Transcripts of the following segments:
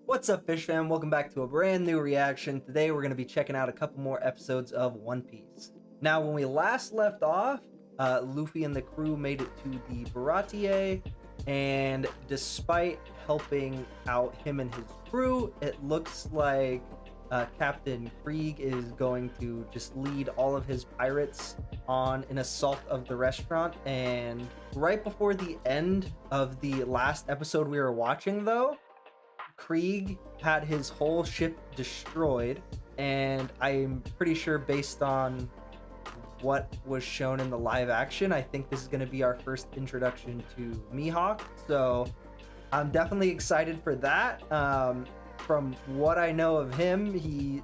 What's up, Fish fam? Welcome back to a brand new reaction. Today we're going to be checking out a couple more episodes of One Piece. Now, when we last left off, Luffy and the crew made it to the Baratier, and despite helping out him and his crew, it looks like Captain Krieg is going to just lead all of his pirates on an assault of the restaurant. And right before the end of the last episode we were watching, though, Krieg had his whole ship destroyed, and I'm pretty sure based on what was shown in the live action, I think this is going to be our first introduction to Mihawk, so I'm definitely excited for that. From what I know of him, he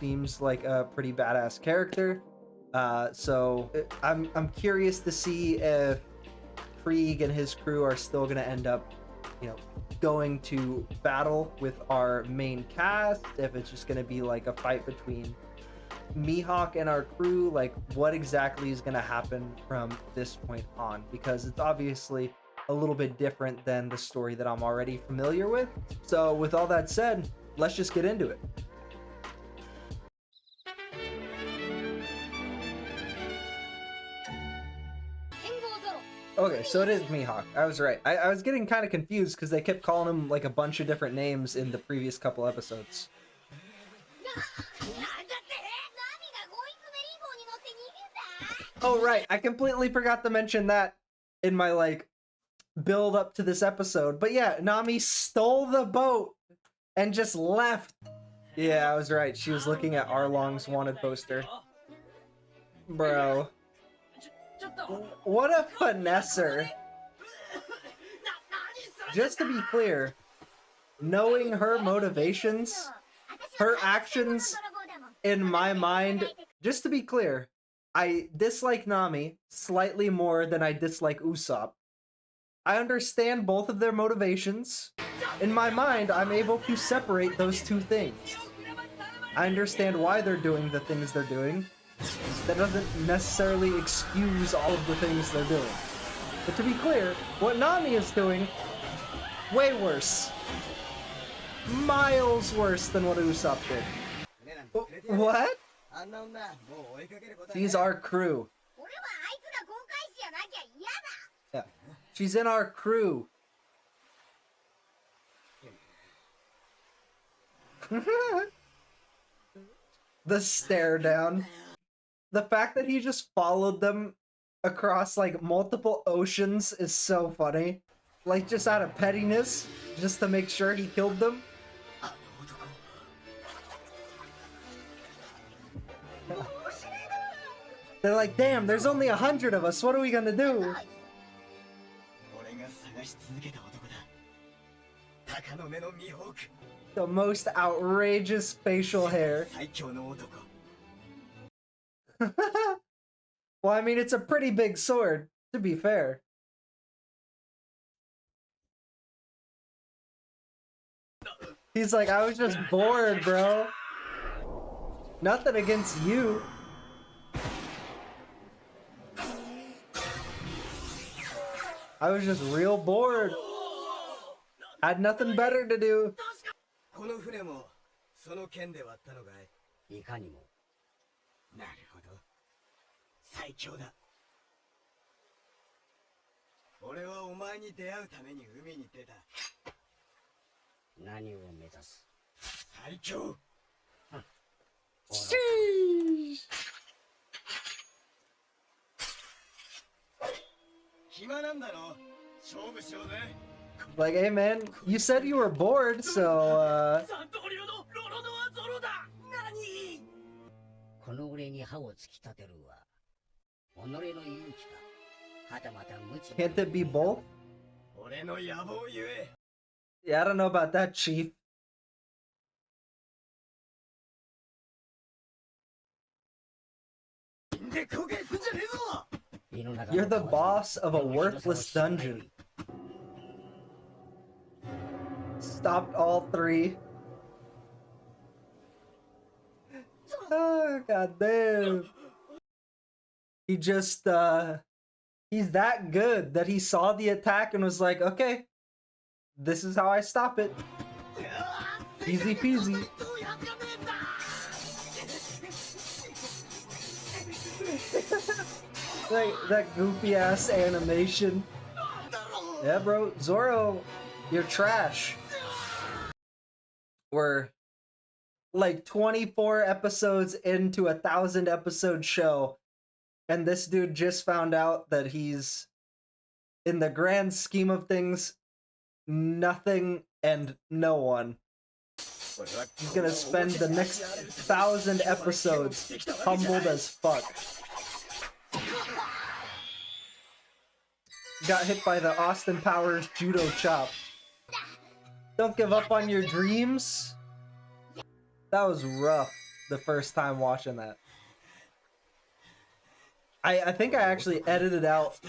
seems like a pretty badass character, so I'm curious to see if Krieg and his crew are still going to end up, going to battle with our main cast, if it's just going to be like a fight between Mihawk and our crew, like what exactly is going to happen from this point on, because it's obviously a little bit different than the story that I'm already familiar with. So with all that said, let's just get into it. Okay, so it is Mihawk. I was right. I was getting kind of confused because they kept calling him like a bunch of different names in the previous couple episodes. Oh, right. I completely forgot to mention that in my build up to this episode. But yeah, Nami stole the boat and just left. Yeah, I was right. She was looking at Arlong's wanted poster. Bro. What a finesser. Just to be clear, knowing her motivations, her actions, in my mind, just to be clear, I dislike Nami slightly more than I dislike Usopp. I understand both of their motivations. In my mind, I'm able to separate those two things. I understand why they're doing the things they're doing. That doesn't necessarily excuse all of the things they're doing. But to be clear, what Nami is doing, way worse. Miles worse than what Usopp did. What? She's our crew. Yeah. She's in our crew. The stare down. The fact that he just followed them across multiple oceans is so funny. Just out of pettiness, just to make sure he killed them. They're like, damn, there's only 100 of us, what are we gonna do? The most outrageous facial hair. Well, I mean, it's a pretty big sword, to be fair. He's like, I was just bored, bro. Nothing against you. I was just real bored. Had nothing better to do. Sheesh. Like, hey man, you said you were bored, so can't it be both? Yeah, I don't know about that, Chief. You're the boss of a worthless dungeon. Stopped all three. Oh, goddamn. He just, he's that good that he saw the attack and was like, okay, this is how I stop it. Easy peasy. Like that goofy ass animation. Yeah, bro. Zoro, you're trash. We're like 24 episodes into a 1,000 episode show, and this dude just found out that he's, in the grand scheme of things, nothing and no one. He's gonna spend the next 1,000 episodes humbled as fuck. Got hit by the Austin Powers judo chop. Don't give up on your dreams. That was rough the first time watching that. I think I actually edited out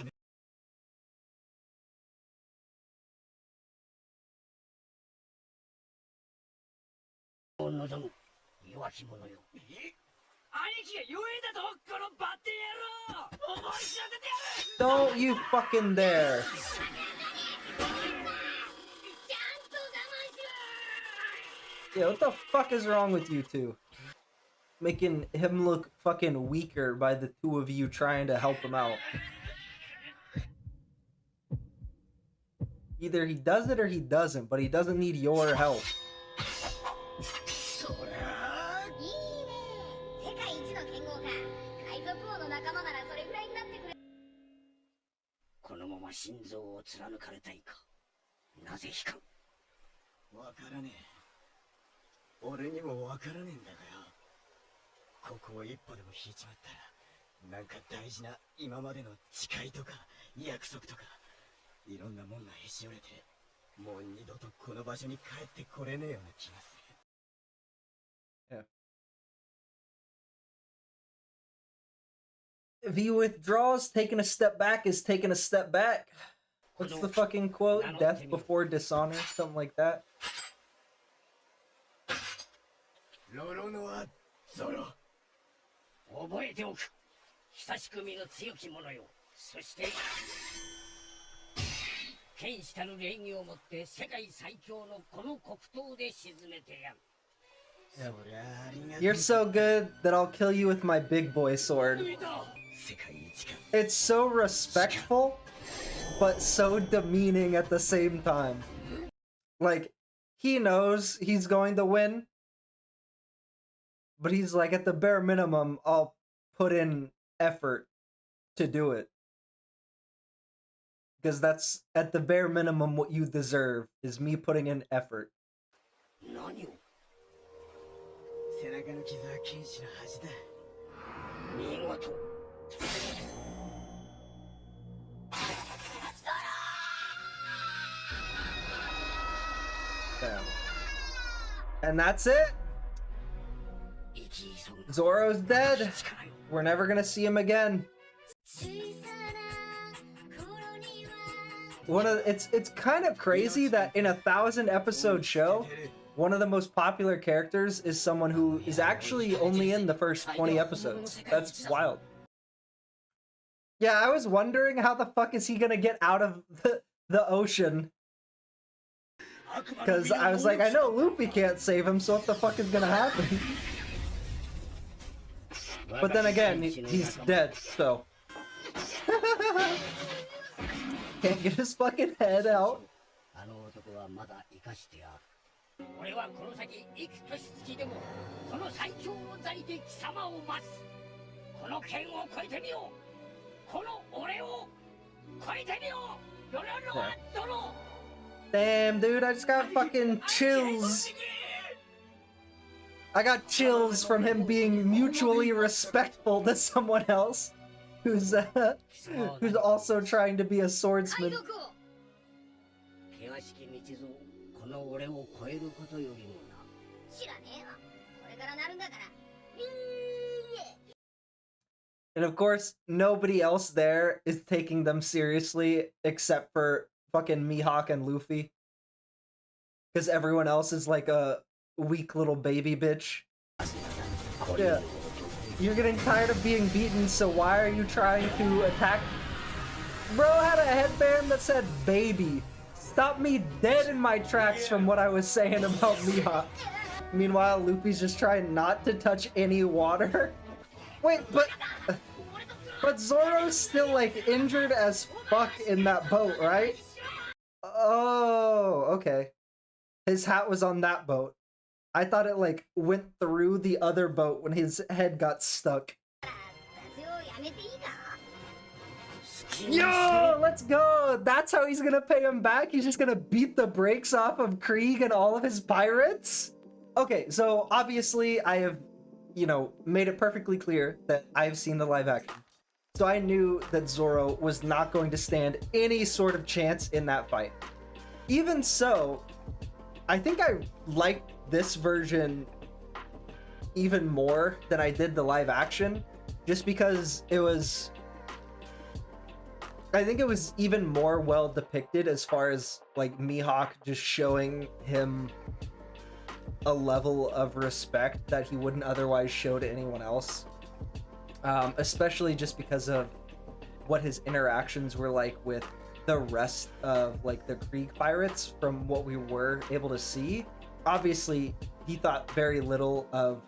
Don't you fucking dare. Yeah, what the fuck is wrong with you two? Making him look fucking weaker by the two of you trying to help him out. Either he does it or he doesn't, but he doesn't need your help. Yeah. If he withdraws, taking a step back is taking a step back. What's the fucking quote? Death before dishonor? Something like that. Yeah. You're so good that I'll kill you with my big boy sword. It's so respectful, but so demeaning at the same time. Like, he knows he's going to win, but he's like, at the bare minimum, I'll put in effort to do it. Because that's, at the bare minimum, what you deserve, is me putting in effort. Damn. And that's it. Zoro's dead. We're never gonna see him again. It's kind of crazy that in a 1,000 episode show, one of the most popular characters is someone who is actually only in the first 20 episodes. That's wild. Yeah, I was wondering how the fuck is he gonna get out of the ocean? Because I was like, I know Luffy can't save him, so what the fuck is gonna happen? But then again, he's dead, so... Can't get his fucking head out. Damn, dude, I just got fucking chills. I got chills from him being mutually respectful to someone else who's also trying to be a swordsman. And of course, nobody else there is taking them seriously except for fucking Mihawk and Luffy. Because everyone else is like a weak little baby bitch. Yeah. You're getting tired of being beaten, so why are you trying to attack? Bro had a headband that said baby. stopped me dead in my tracks from what I was saying about Mihawk. Meanwhile, Luffy's just trying not to touch any water. Wait, but Zoro's still like injured as fuck in that boat, right? Oh, okay. His hat was on that boat. I thought it like went through the other boat when his head got stuck. Yo, let's go! That's how he's gonna pay him back? He's just gonna beat the brakes off of Krieg and all of his pirates? Okay, so obviously I have, you know, made it perfectly clear that I've seen the live action. So I knew that Zoro was not going to stand any sort of chance in that fight. Even so, I think I liked this version even more than I did the live action, just because it was... I think it was even more well depicted as far as like Mihawk just showing him a level of respect that he wouldn't otherwise show to anyone else. Especially just because of what his interactions were like with the rest of like the Krieg pirates from what we were able to see. Obviously, he thought very little of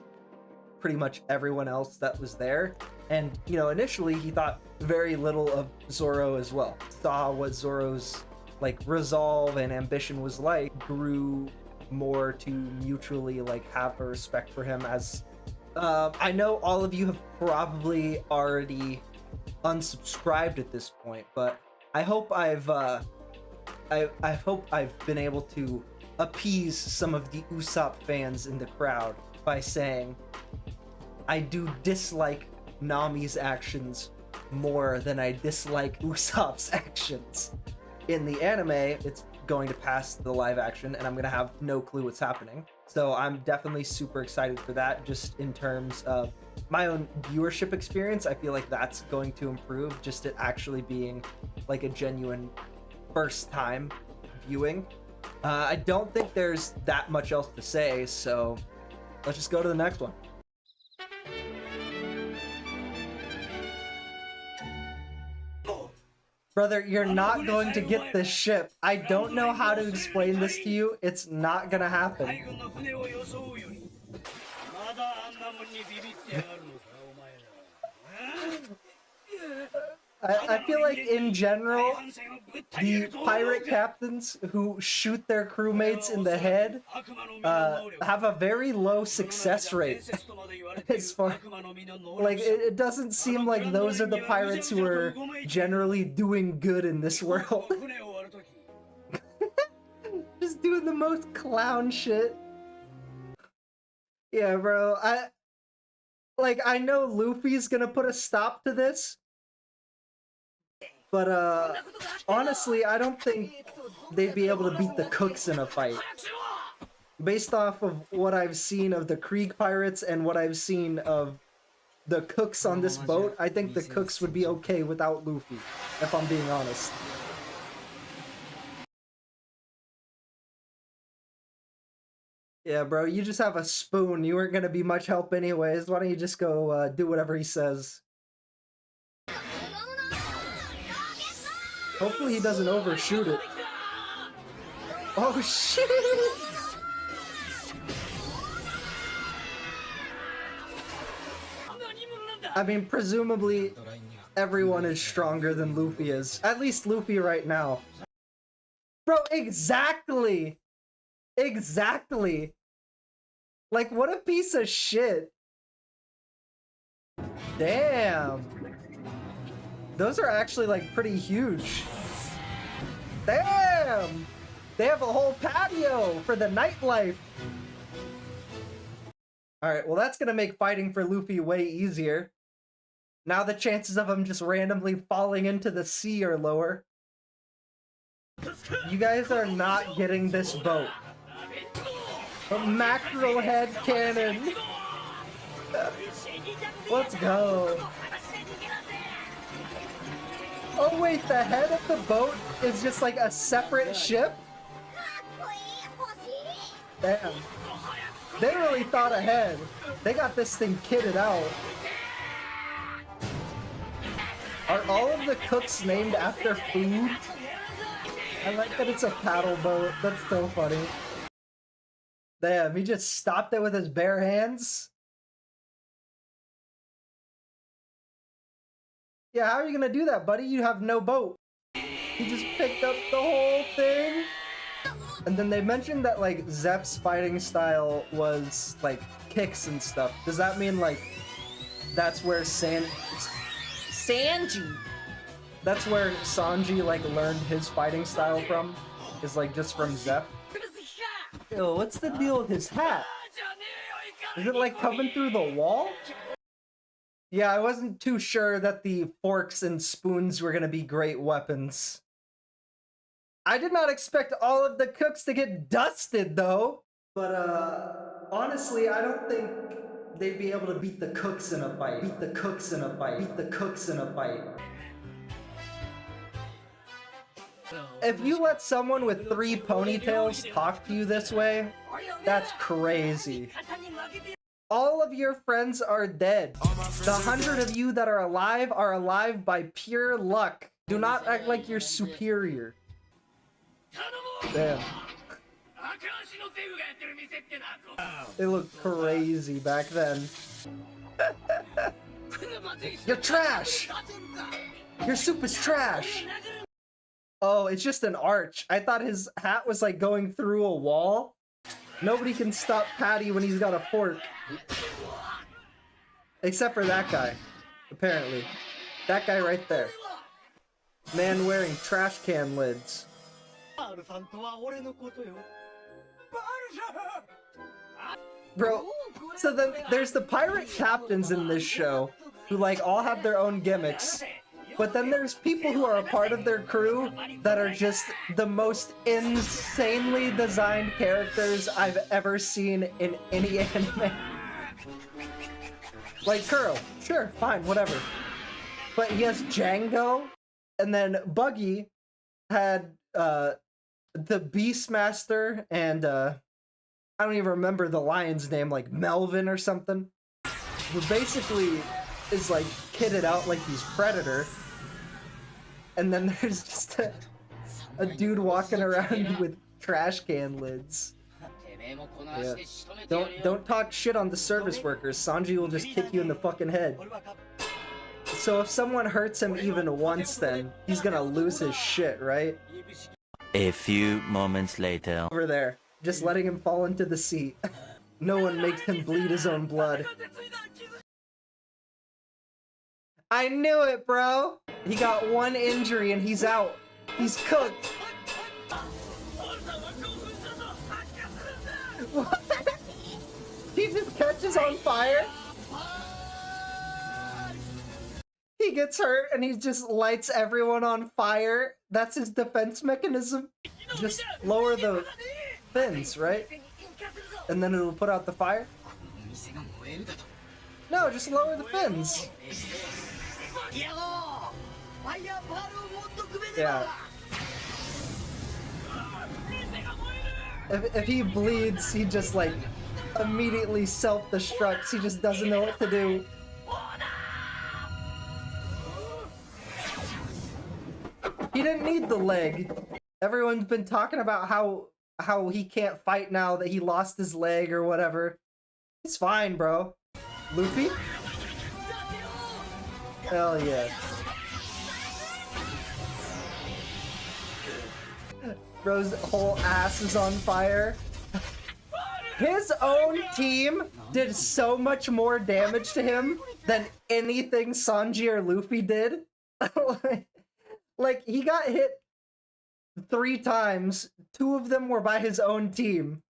pretty much everyone else that was there. And, you know, initially he thought very little of Zoro as well. Saw what Zoro's like resolve and ambition was like, grew more to mutually like have a respect for him. As I know all of you have probably already unsubscribed at this point, but I hope I hope I've been able to appease some of the Usopp fans in the crowd by saying I do dislike Nami's actions more than I dislike Usopp's actions. In the anime, it's going to pass the live action and I'm gonna have no clue what's happening. So I'm definitely super excited for that. Just in terms of my own viewership experience, I feel like that's going to improve, just it actually being like a genuine first time viewing. I don't think there's that much else to say, so let's just go to the next one. Brother, you're not going to get this ship. I don't know how to explain this to you. It's not gonna happen. I feel like in general, the pirate captains who shoot their crewmates in the head have a very low success rate. As far, like, it doesn't seem like those are the pirates who are generally doing good in this world. Just doing the most clown shit. Yeah, bro. I know Luffy's gonna put a stop to this. But, honestly, I don't think they'd be able to beat the Cooks in a fight. Based off of what I've seen of the Krieg pirates and what I've seen of the Cooks on this boat, I think the Cooks would be okay without Luffy, if I'm being honest. Yeah, bro, you just have a spoon. You weren't gonna be much help anyways. Why don't you just go, do whatever he says? Hopefully he doesn't overshoot it. Oh shit! I mean, presumably everyone is stronger than Luffy is. At least Luffy right now. Bro, exactly! Exactly! Like, what a piece of shit. Damn. Those are actually, like, pretty huge. Damn! They have a whole patio for the nightlife. Alright, well that's gonna make fighting for Luffy way easier. Now the chances of him just randomly falling into the sea are lower. You guys are not getting this boat. A mackerel head cannon. Let's go. Oh wait, the head of the boat is just like a separate ship? Damn. They really thought ahead. They got this thing kitted out. Are all of the Cooks named after food? I like that it's a paddle boat. That's so funny. Damn, he just stopped it with his bare hands. Yeah, how are you gonna do that, buddy? You have no boat. He just picked up the whole thing. And then they mentioned that, like, Zeph's fighting style was, like, kicks and stuff. Does that mean, like, that's where Sanji... That's where Sanji, like, learned his fighting style from? Is, like, just from Zeph? Yo, what's the deal with his hat? Is it, like, coming through the wall? Yeah, I wasn't too sure that the forks and spoons were gonna be great weapons. I did not expect all of the cooks to get dusted, though. But, honestly, I don't think they'd be able to beat the cooks in a fight. Beat the cooks in a fight. Beat the cooks in a fight. If you let someone with 3 ponytails talk to you this way, that's crazy. All of your friends are dead. The 100 of you that are alive by pure luck. Do not act like you're superior. Damn. They looked crazy back then. You're trash! Your soup is trash! Oh, it's just an arch. I thought his hat was like going through a wall. Nobody can stop Patty when he's got a fork. Except for that guy, apparently. That guy right there. Man wearing trash can lids. Bro, so then there's the pirate captains in this show who like all have their own gimmicks. But then there's people who are a part of their crew that are just the most insanely designed characters I've ever seen in any anime. Like Kuro, sure, fine, whatever. But he has Django, and then Buggy had the Beastmaster, and I don't even remember the lion's name, like Melvin or something. Who basically is like kitted out like he's Predator. And then there's just a dude walking around with trash can lids. Yeah. Don't talk shit on the service workers. Sanji will just kick you in the fucking head. So if someone hurts him even once, then he's gonna lose his shit, right? A few moments later. Over there, just letting him fall into the sea. No one makes him bleed his own blood. I knew it, bro! He got one injury and he's out. He's cooked. What? He just catches on fire? He gets hurt and he just lights everyone on fire? That's his defense mechanism? Just lower the fins, right? And then it'll put out the fire? No, just lower the fins. Yeah. If he bleeds, he just like immediately self-destructs. He just doesn't know what to do. He didn't need the leg. Everyone's been talking about how he can't fight now that he lost his leg or whatever. He's fine, bro. Luffy? Hell yeah. Bro's whole ass is on fire. His own team did so much more damage to him than anything Sanji or Luffy did. Like, he got hit 3 times. 2 of them were by his own team.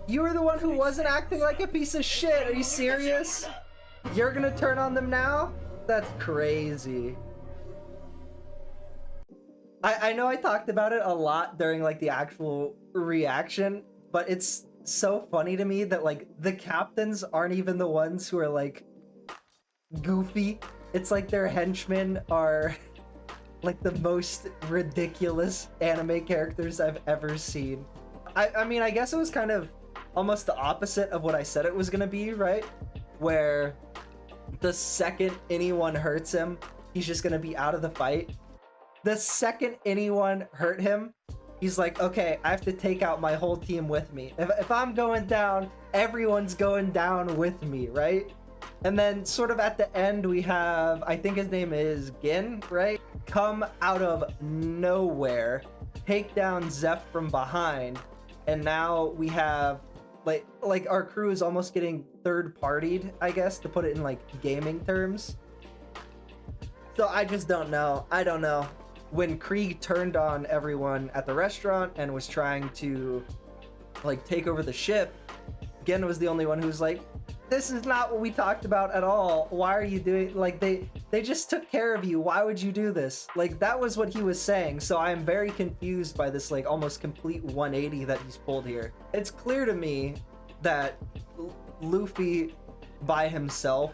You were the one who wasn't acting like a piece of shit. Are you serious? You're gonna turn on them now? That's crazy. I know I talked about it a lot during like the actual reaction, but it's so funny to me that like the captains aren't even the ones who are like goofy. It's like their henchmen are like the most ridiculous anime characters I've ever seen. I mean, I guess it was kind of almost the opposite of what I said it was gonna be, right? Where the second anyone hurts him, he's just gonna be out of the fight. The second anyone hurt him, he's like, okay, I have to take out my whole team with me. If I'm going down, everyone's going down with me, right? And then sort of at the end, we have, I think his name is Gin, right? Come out of nowhere, take down Zeph from behind, and now we have like our crew is almost getting third partied, I guess, to put it in like gaming terms. So I just don't know. I don't know. When Krieg turned on everyone at the restaurant and was trying to like take over the ship, Gen was the only one who was like, this is not what we talked about at all. Why are you doing, like, they just took care of you. Why would you do this? Like, that was what he was saying. So I am very confused by this like almost complete 180 that he's pulled here. It's clear to me that Luffy by himself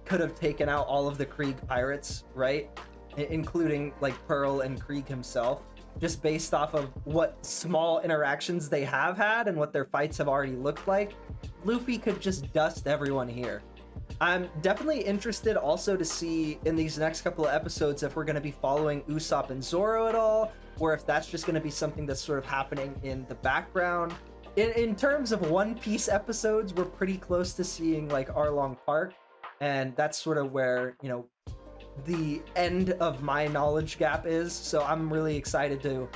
could have taken out all of the Krieg pirates, right? Including like Pearl and Krieg himself, just based off of what small interactions they have had and what their fights have already looked like. Luffy could just dust everyone here. I'm definitely interested also to see in these next couple of episodes if we're going to be following Usopp and Zoro at all, or if that's just going to be something that's sort of happening in the background. In terms of One Piece episodes, we're pretty close to seeing like Arlong Park, and that's sort of where, you know, the end of my knowledge gap is. So I'm really excited to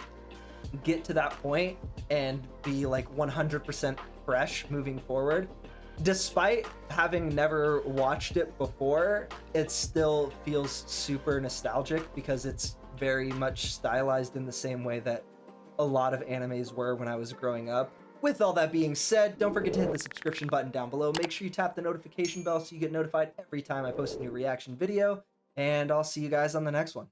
get to that point and be like 100% fresh moving forward. Despite having never watched it before, it still feels super nostalgic because it's very much stylized in the same way that a lot of animes were when I was growing up. With all that being said, don't forget to hit the subscription button down below. Make sure you tap the notification bell so you get notified every time I post a new reaction video, and I'll see you guys on the next one.